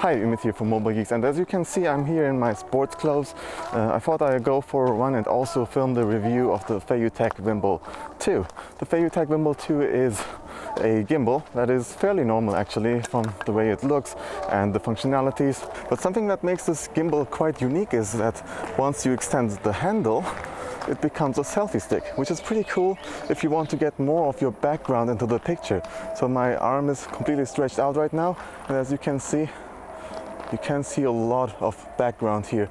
Hi, Umit here from Mobile Geeks, and as you can see, I'm here in my sports clothes. I thought I'd go for one and also film the review of the Feiyutech Wimble 2. The Feiyutech Wimble 2 is a gimbal that is fairly normal actually from the way it looks and the functionalities. But something that makes this gimbal quite unique is that once you extend the handle, it becomes a selfie stick, which is pretty cool if you want to get more of your background into the picture. So my arm is completely stretched out right now, and as you can see a lot of background here.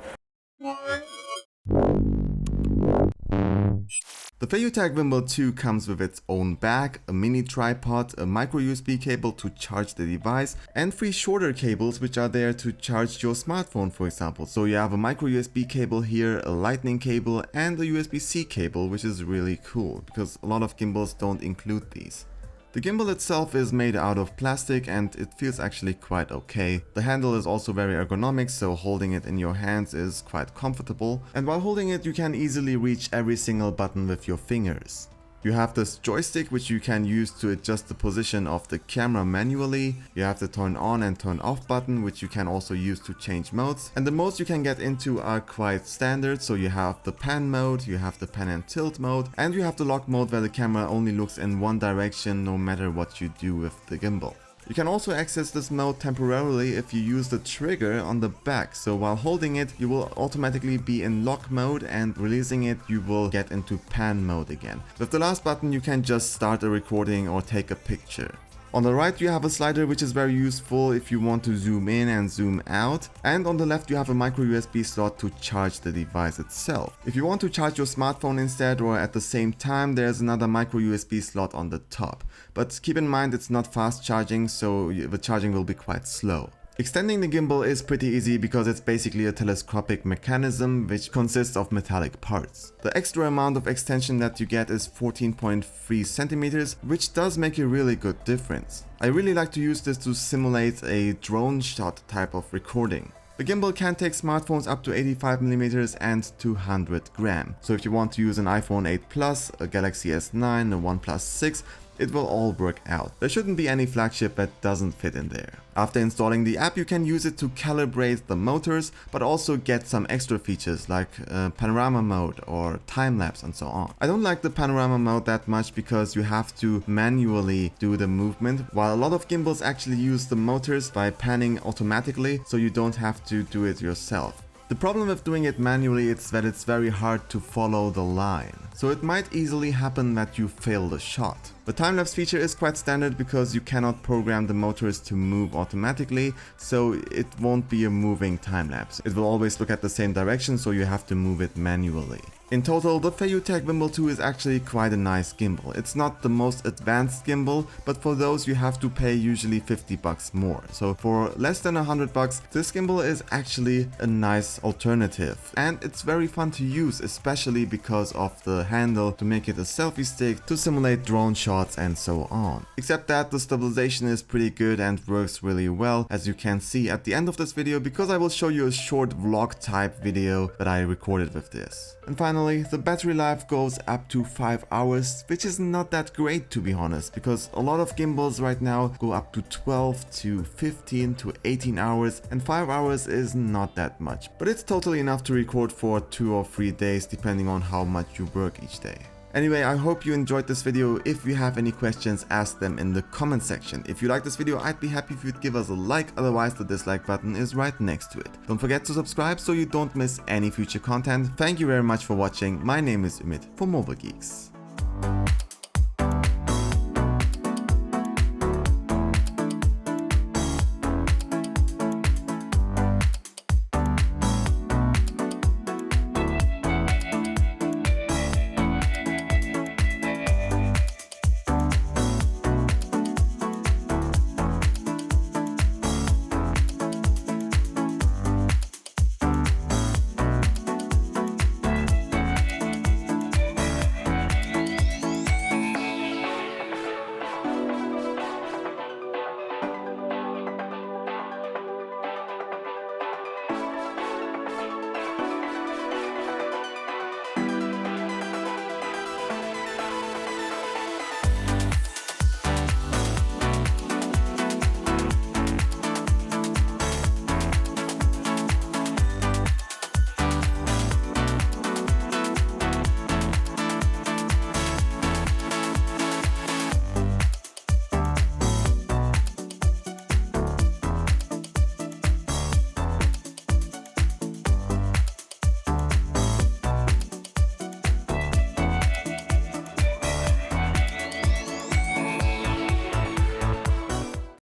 The Feiyutech Wimble 2 comes with its own bag, a mini tripod, a micro USB cable to charge the device, and 3 shorter cables which are there to charge your smartphone, for example. So you have a micro USB cable here, a lightning cable, and a USB-C cable, which is really cool because a lot of gimbals don't include these. The gimbal itself is made out of plastic and it feels actually quite okay. The handle is also very ergonomic, so holding it in your hands is quite comfortable, and while holding it you can easily reach every single button with your fingers. You have this joystick which you can use to adjust the position of the camera manually. You have the turn on and turn off button which you can also use to change modes. And the modes you can get into are quite standard, so you have the pan mode, you have the pan and tilt mode, and you have the lock mode where the camera only looks in one direction no matter what you do with the gimbal. You can also access this mode temporarily if you use the trigger on the back, so while holding it you will automatically be in lock mode, and releasing it you will get into pan mode again. With the last button you can just start a recording or take a picture. On the right you have a slider which is very useful if you want to zoom in and zoom out, and on the left you have a micro USB slot to charge the device itself. If you want to charge your smartphone instead or at the same time, there's another micro USB slot on the top. But keep in mind it's not fast charging, so the charging will be quite slow. Extending the gimbal is pretty easy because it's basically a telescopic mechanism which consists of metallic parts. The extra amount of extension that you get is 14.3 centimeters, which does make a really good difference. I really like to use this to simulate a drone shot type of recording. The gimbal can take smartphones up to 85mm and 200 gram. So if you want to use an iPhone 8 Plus, a Galaxy S9, a OnePlus 6, it will all work out. There shouldn't be any flagship that doesn't fit in there. After installing the app, you can use it to calibrate the motors, but also get some extra features like panorama mode or time-lapse and so on. I don't like the panorama mode that much because you have to manually do the movement, while a lot of gimbals actually use the motors by panning automatically, so you don't have to do it yourself. The problem with doing it manually is that it's very hard to follow the line, so it might easily happen that you fail the shot. The time-lapse feature is quite standard because you cannot program the motors to move automatically, so it won't be a moving time-lapse. It will always look at the same direction, so you have to move it manually. In total, the Feiyutech Wimble 2 is actually quite a nice gimbal. It's not the most advanced gimbal, but for those you have to pay usually $50 more. So for less than $100, this gimbal is actually a nice alternative. And it's very fun to use, especially because of the handle to make it a selfie stick to simulate drone shots and so on. Except that the stabilization is pretty good and works really well, as you can see at the end of this video, because I will show you a short vlog type video that I recorded with this. And finally, the battery life goes up to 5 hours, which is not that great to be honest, because a lot of gimbals right now go up to 12 to 15 to 18 hours, and 5 hours is not that much. But it's totally enough to record for 2 or 3 days depending on how much you work each day. Anyway, I hope you enjoyed this video. If you have any questions, ask them in the comment section. If you like this video, I'd be happy if you'd give us a like, otherwise the dislike button is right next to it. Don't forget to subscribe so you don't miss any future content. Thank you very much for watching. My name is Umit for Mobile Geeks.